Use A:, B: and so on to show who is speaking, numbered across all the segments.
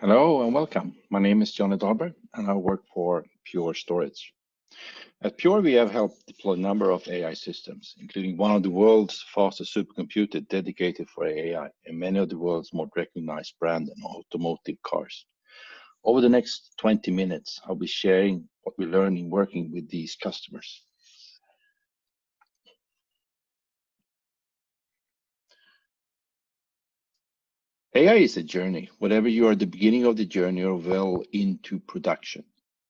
A: Hello and welcome. My name is Dahlberg and I work for Pure Storage. At Pure, we have helped deploy a number of AI systems, including one of the world's fastest supercomputers dedicated for AI and many of the world's most recognized brand and automotive cars. Over the next 20 minutes, I'll be sharing what we learned in working with these customers. AI is a journey, whatever you are at the beginning of the journey or well into production.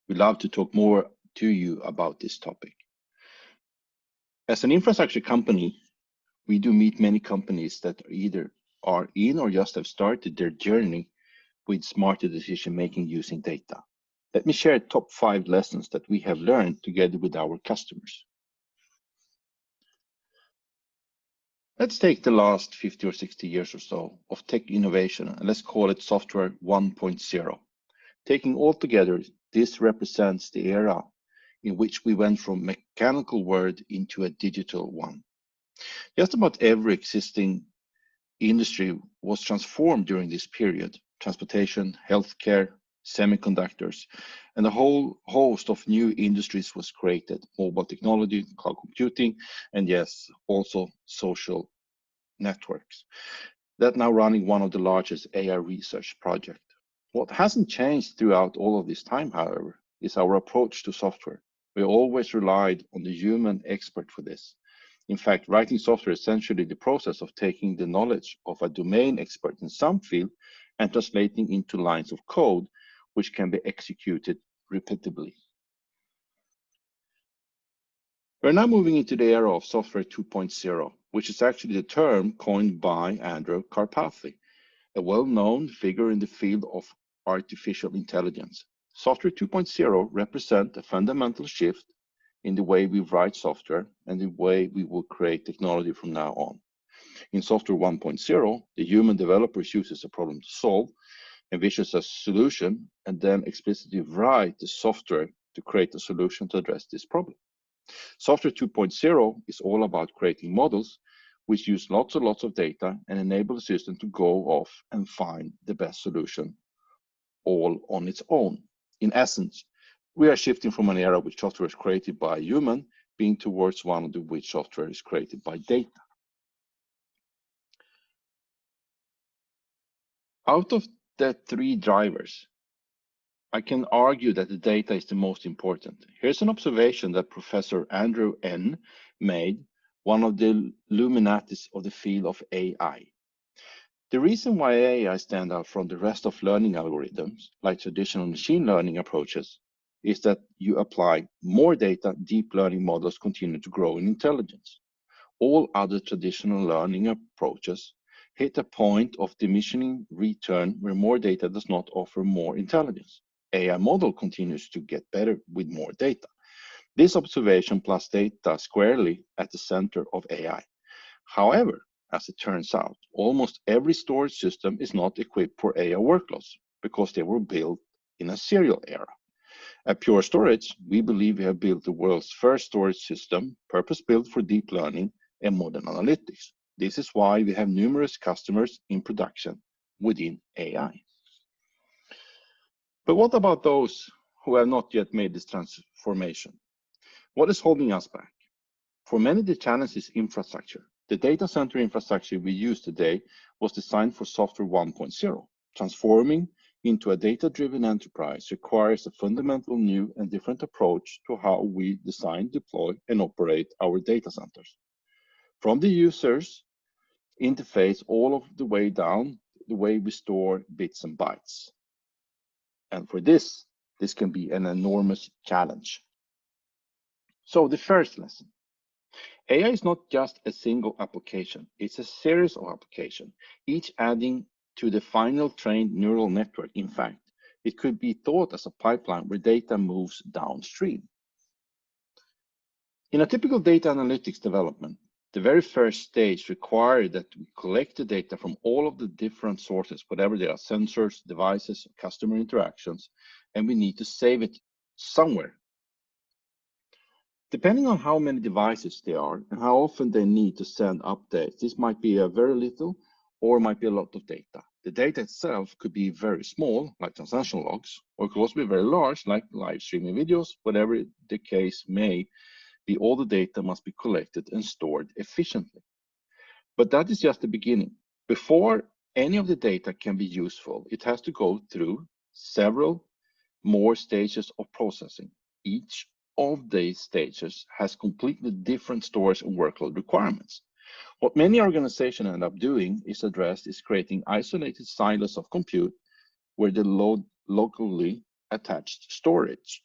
A: We'd love to talk more to you about this topic. As an infrastructure company, we do meet many companies that either are in or just have started their journey with smarter decision making using data. Let me share top 5 lessons that we have learned together with our customers. Let's take the last 50 or 60 years or so of tech innovation and let's call it software 1.0. Taking all together, this represents the era in which we went from mechanical world into a digital one. Just about every existing industry was transformed during this period: transportation, healthcare, semiconductors, and a whole host of new industries was created: mobile technology, cloud computing, and yes, also social networks. That now running one of the largest AI research projects. What hasn't changed throughout all of this time, however, is our approach to software. We always relied on the human expert for this. In fact, writing software is essentially the process of taking the knowledge of a domain expert in some field and translating into lines of code, which can be executed repeatably. We're now moving into the era of software 2.0, which is actually the term coined by Andrew Karpathy, a well-known figure in the field of artificial intelligence. Software 2.0 represents a fundamental shift in the way we write software and the way we will create technology from now on. In software 1.0, the human developer chooses a problem to solve, envisions a solution, and then explicitly write the software to create a solution to address this problem. Software 2.0 is all about creating models which use lots and lots of data and enable the system to go off and find the best solution all on its own. In essence, we are shifting from an era which software is created by a human being towards one of which software is created by data. Out of the 3 drivers, I can argue that the data is the most important. Here's an observation that Professor Andrew N. made, one of the luminaries of the field of AI. The reason why AI stands out from the rest of learning algorithms, like traditional machine learning approaches, is that you apply more data, deep learning models continue to grow in intelligence. All other traditional learning approaches hit a point of diminishing return where more data does not offer more intelligence. AI model continues to get better with more data. This observation plus data squarely at the center of AI. However, as it turns out, almost every storage system is not equipped for AI workloads because they were built in a serial era. At Pure Storage, we believe we have built the world's first storage system, purpose-built for deep learning and modern analytics. This is why we have numerous customers in production within AI. But what about those who have not yet made this transformation? What is holding us back? For many, the challenge is infrastructure. The data center infrastructure we use today was designed for software 1.0. Transforming into a data-driven enterprise requires a fundamental new and different approach to how we design, deploy, and operate our data centers. From the user's interface all of the way down, the way we store bits and bytes. And for this can be an enormous challenge. So the first lesson. AI is not just a single application, it's a series of applications, each adding to the final trained neural network. In fact, it could be thought as a pipeline where data moves downstream. In a typical data analytics development, the very first stage requires that we collect the data from all of the different sources, whatever they are, sensors, devices, customer interactions, and we need to save it somewhere. Depending on how many devices there are and how often they need to send updates, this might be a very little or might be a lot of data. The data itself could be very small, like transaction logs, or it could also be very large, like live streaming videos. Whatever the case may be, all the data must be collected and stored efficiently. But that is just the beginning. Before any of the data can be useful, it has to go through several more stages of processing. Each of these stages has completely different storage and workload requirements. What many organizations end up doing is creating isolated silos of compute where they load locally attached storage.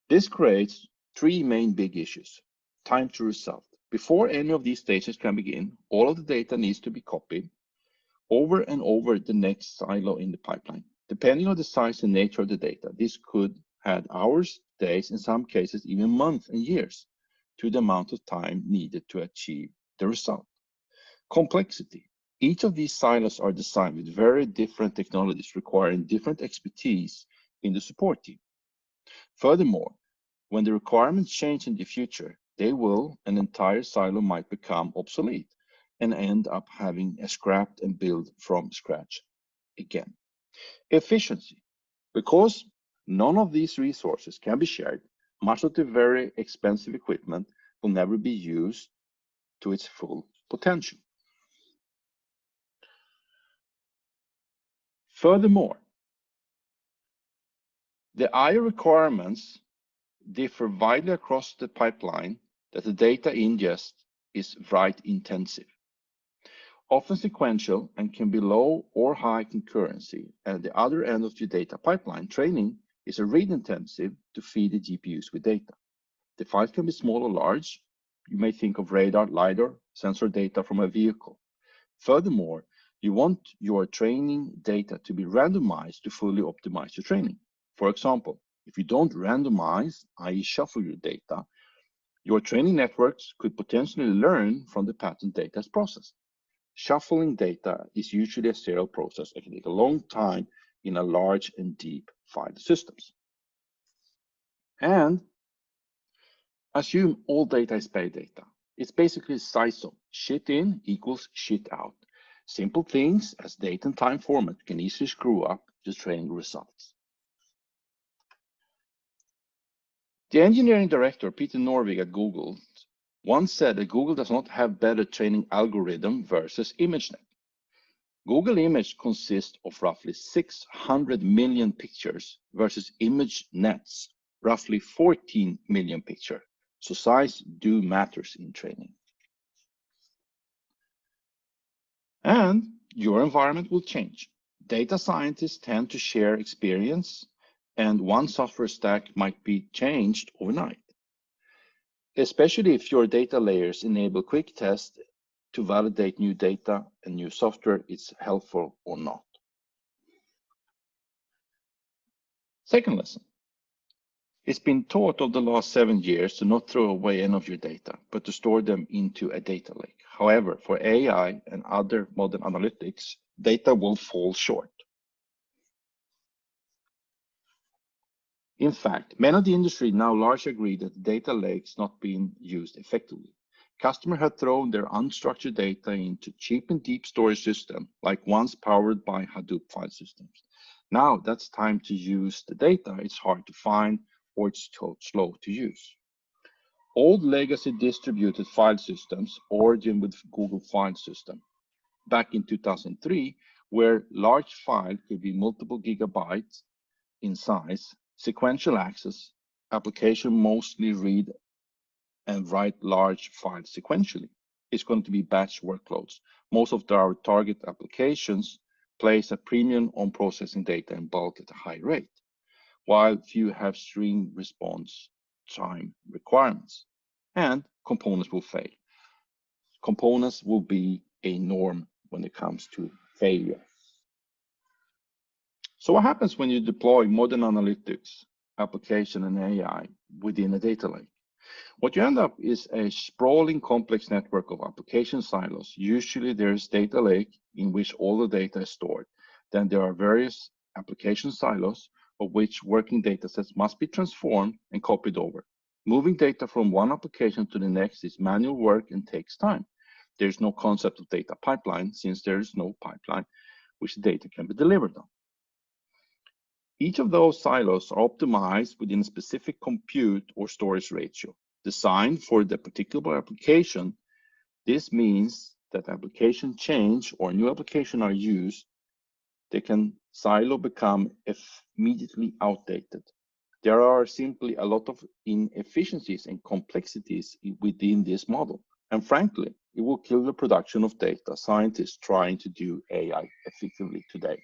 A: This creates three main big issues. Time to result. Before any of these stages can begin, all of the data needs to be copied over and over the next silo in the pipeline. Depending on the size and nature of the data, this could add hours, days, in some cases even months and years to the amount of time needed to achieve the result. Complexity. Each of these silos are designed with very different technologies requiring different expertise in the support team. Furthermore, when the requirements change in the future, an entire silo might become obsolete and end up having a scrapped and built from scratch again. Efficiency. Because none of these resources can be shared, much of the very expensive equipment will never be used to its full potential. Furthermore, the I/O requirements differ widely across the pipeline that the data ingest is write intensive, often sequential, and can be low or high concurrency. At the other end of the data pipeline, training is a read intensive to feed the GPUs with data. The files can be small or large. You may think of radar, LiDAR, sensor data from a vehicle. Furthermore, you want your training data to be randomized to fully optimize your training. For example, if you don't randomize, i.e. shuffle your data, your training networks could potentially learn from the pattern data is processed. Shuffling data is usually a serial process that can take a long time in a large and deep file systems. And assume all data is paid data. It's basically SISO. Shit in equals shit out. Simple things as date and time format can easily screw up the training results. The engineering director, Peter Norvig at Google, once said that Google does not have better training algorithm versus ImageNet. Google Image consists of roughly 600 million pictures versus ImageNet's roughly 14 million pictures. So size do matters in training. And your environment will change. Data scientists tend to share experience, and one software stack might be changed overnight, especially if your data layers enable quick tests to validate new data and new software is helpful or not. Second lesson. It's been taught over the last 7 years to not throw away any of your data, but to store them into a data lake. However, for AI and other modern analytics, data will fall short. In fact, many of the industry now largely agree that the data lakes not being used effectively. Customers have thrown their unstructured data into cheap and deep storage systems, like ones powered by Hadoop file systems. Now that's time to use the data. It's hard to find or it's too slow to use. Old legacy distributed file systems origin with Google File System back in 2003, where large file could be multiple gigabytes in size, sequential access, application mostly read and write large files sequentially. It's going to be batch workloads. Most of our target applications place a premium on processing data in bulk at a high rate, while few have string response time requirements, and components will fail. Components will be a norm when it comes to failure. So what happens when you deploy modern analytics, application, and AI within a data lake? What you end up is a sprawling complex network of application silos. Usually there's data lake in which all the data is stored. Then there are various application silos of which working data sets must be transformed and copied over. Moving data from one application to the next is manual work and takes time. There's no concept of data pipeline since there is no pipeline which data can be delivered on. Each of those silos are optimized within a specific compute or storage ratio, designed for the particular application. This means that application change or new application are used, silo become immediately outdated. There are simply a lot of inefficiencies and complexities within this model. And frankly, it will kill the production of data scientists trying to do AI effectively today.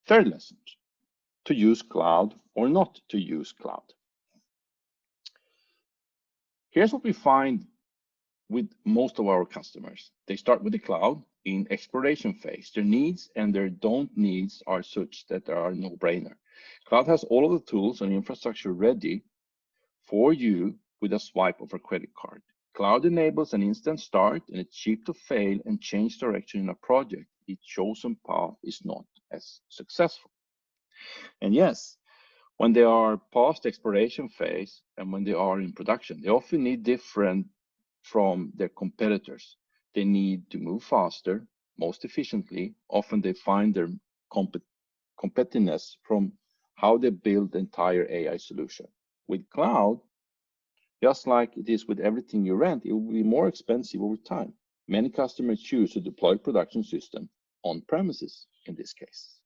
A: Third lesson, to use cloud or not to use cloud. Here's what we find with most of our customers. They start with the cloud in exploration phase. Their needs and their don't needs are such that they are no-brainer. Cloud has all of the tools and infrastructure ready for you with a swipe of a credit card. Cloud enables an instant start, and it's cheap to fail and change direction in a project its chosen path is not as successful. And yes, when they are past exploration phase and when they are in production, they often need different from their competitors. They need to move faster, most efficiently. Often they find their competitiveness from how they build the entire AI solution. With cloud, just like it is with everything you rent, it will be more expensive over time. Many customers choose to deploy production system on premises in this case.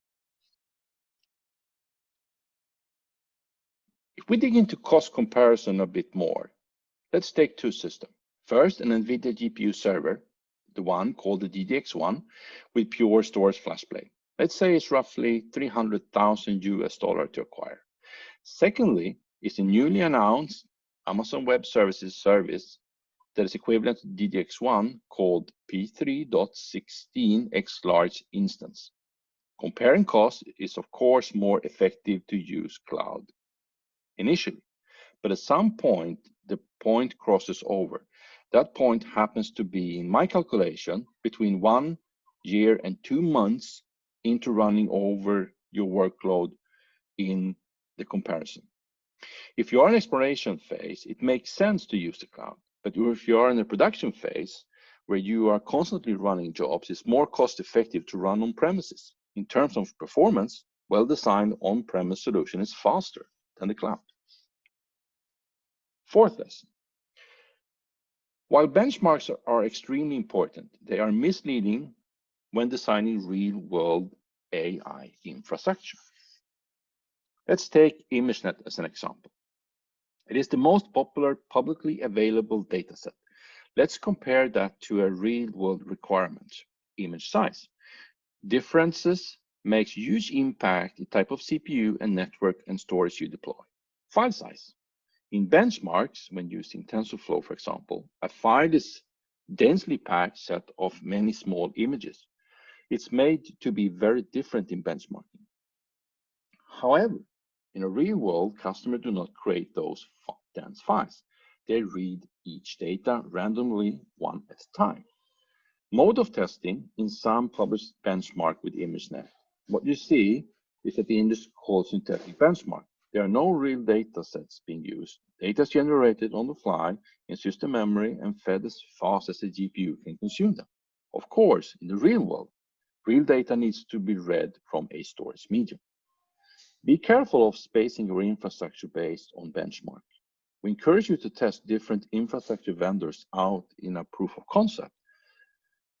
A: If we dig into cost comparison a bit more, let's take two systems. First, an NVIDIA GPU server, the one called the DDX1 with pure storage flash plate. Let's say it's roughly $300,000 to acquire. Secondly, is a newly announced Amazon Web Services service that is equivalent to DDX1 called P3.16x large instance. Comparing costs is of course more effective to use cloud initially, but at some point, the point crosses over. That point happens to be, in my calculation, between 1 year and 2 months into running over your workload in the comparison. If you are in exploration phase, it makes sense to use the cloud. But if you are in the production phase, where you are constantly running jobs, it's more cost effective to run on premises. In terms of performance, well-designed on-premise solution is faster than the cloud. Fourth lesson. While benchmarks are extremely important, they are misleading when designing real-world AI infrastructure. Let's take ImageNet as an example. It is the most popular publicly available dataset. Let's compare that to a real-world requirement, image size. Differences makes huge impact the type of CPU and network and storage you deploy. File size. In benchmarks, when using TensorFlow, for example, a file is densely packed set of many small images. It's made to be very different in benchmarking. However, in a real world, customers do not create those dense files. They read each data randomly one at a time. Mode of testing in some published benchmark with ImageNet. What you see is that the industry calls synthetic benchmark. There are no real data sets being used. Data is generated on the fly in system memory and fed as fast as the GPU can consume them. Of course, in the real world, real data needs to be read from a storage medium. Be careful of spacing your infrastructure based on benchmark. We encourage you to test different infrastructure vendors out in a proof of concept.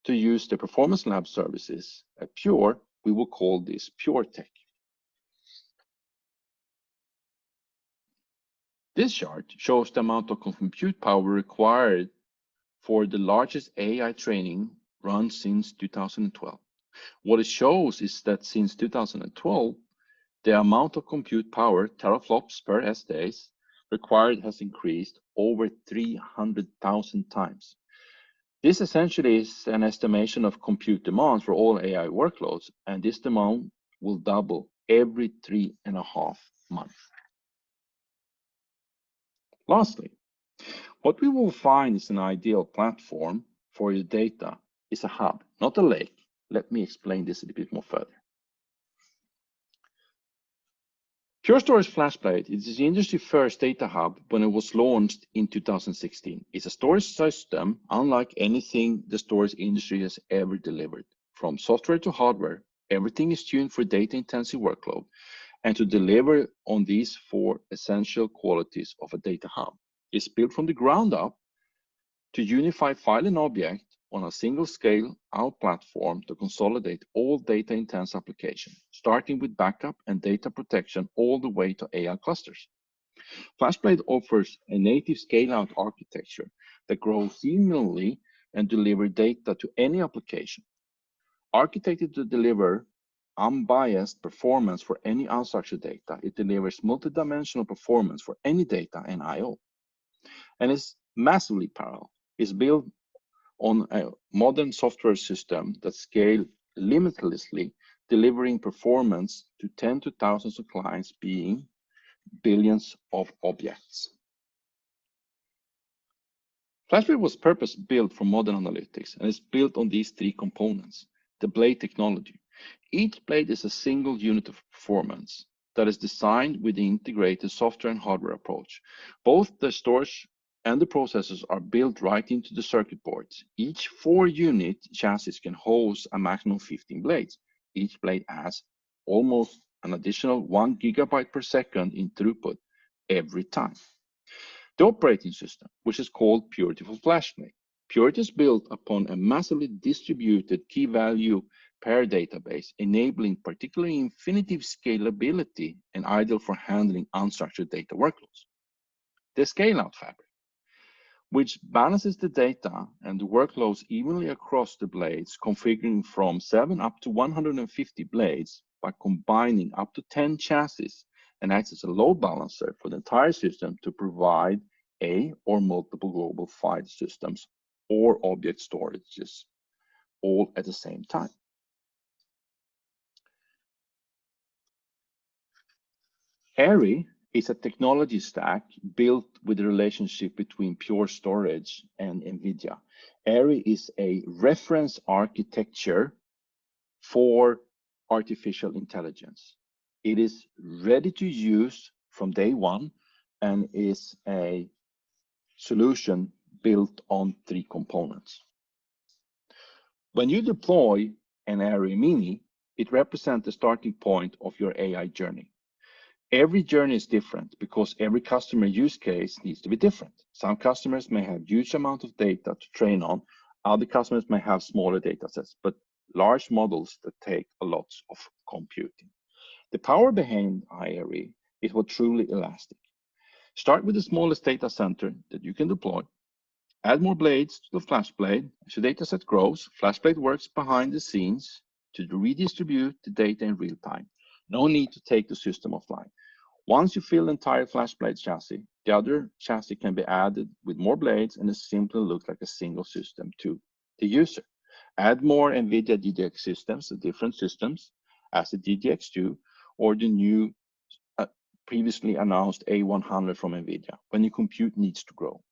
A: To use the Performance Lab services at Pure, we will call this Pure Tech. This chart shows the amount of compute power required for the largest AI training run since 2012. What it shows is that since 2012, the amount of compute power, teraflops per S-days, required has increased over 300,000 times. This essentially is an estimation of compute demands for all AI workloads, and this demand will double every 3.5 months. Lastly, what we will find is an ideal platform for your data is a hub, not a lake. Let me explain this a bit more further. Pure Storage FlashBlade is the industry first data hub when it was launched in 2016. It's a storage system unlike anything the storage industry has ever delivered. From software to hardware, everything is tuned for data-intensive workload and to deliver on these four essential qualities of a data hub. It's built from the ground up to unify file and object on a single scale-out platform to consolidate all data-intense applications, starting with backup and data protection all the way to AI clusters. FlashBlade offers a native scale-out architecture that grows seamlessly and delivers data to any application. Architected to deliver unbiased performance for any unstructured data, it delivers multidimensional performance for any data and I/O. And it's massively parallel. It's built on a modern software system that scales limitlessly, delivering performance to tens of thousands of clients being billions of objects. FlashBlade was purpose-built for modern analytics and is built on these three components. The blade technology. Each blade is a single unit of performance that is designed with the integrated software and hardware approach. Both the storage and the processors are built right into the circuit boards. Each 4-unit chassis can host a maximum of 15 blades. Each blade adds almost an additional 1 gigabyte per second in throughput every time. The operating system, which is called Purity for FlashBlade. Purity is built upon a massively distributed key value pair database, enabling particularly infinitive scalability and ideal for handling unstructured data workloads. The scale-out fabric, which balances the data and the workloads evenly across the blades, configuring from 7 up to 150 blades by combining up to 10 chassis and acts as a load balancer for the entire system to provide a or multiple global file systems or object storages all at the same time. AIRI is a technology stack built with the relationship between Pure Storage and NVIDIA. AIRI is a reference architecture for artificial intelligence. It is ready to use from day one and is a solution built on 3 components. When you deploy an AIRI Mini, it represents the starting point of your AI journey. Every journey is different because every customer use case needs to be different. Some customers may have huge amount of data to train on. Other customers may have smaller data sets, but large models that take a lot of computing. The power behind AIRI is what truly elastic. Start with the smallest data center that you can deploy. Add more blades to the FlashBlade. As your data set grows, FlashBlade works behind the scenes to redistribute the data in real time. No need to take the system offline. Once you fill the entire FlashBlade chassis, the other chassis can be added with more blades and it simply looks like a single system to the user. Add more NVIDIA DGX systems, the different systems, as the DGX2 or the new previously announced A100 from NVIDIA when your compute needs to grow.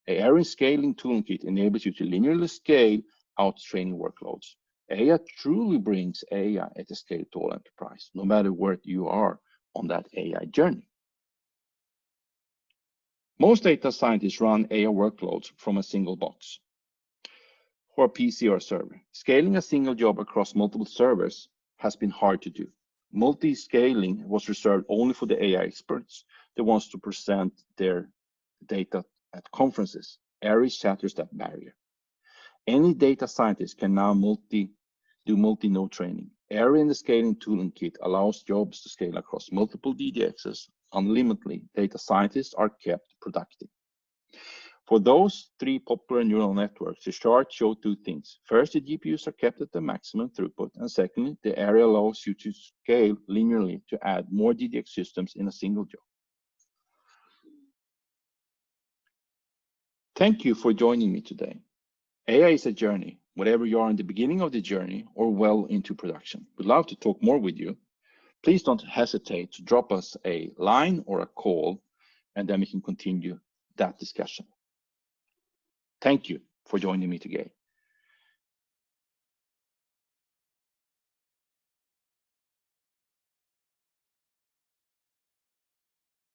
A: AIRI scaling toolkit enables you to linearly scale out training workloads. AI truly brings AI at a scale to all enterprise, no matter where you are on that AI journey. Most data scientists run AI workloads from a single box or a PC or a server. Scaling a single job across multiple servers has been hard to do. Multi-scaling was reserved only for the AI experts that wants to present their data at conferences. AIRI shatters that barrier. Any data scientist can now do multi-node training. AIRI in the scaling toolkit allows jobs to scale across multiple DGXs unlimitedly. Data scientists are kept productive. For those 3 popular neural networks, the chart shows 2 things. First, the GPUs are kept at the maximum throughput, and secondly, the AIRI allows you to scale linearly to add more DGX systems in a single job. Thank you for joining me today. AI is a journey, whatever you are in the beginning of the journey or well into production. We'd love to talk more with you. Please don't hesitate to drop us a line or a call, and then we can continue that discussion. Thank you for joining me today.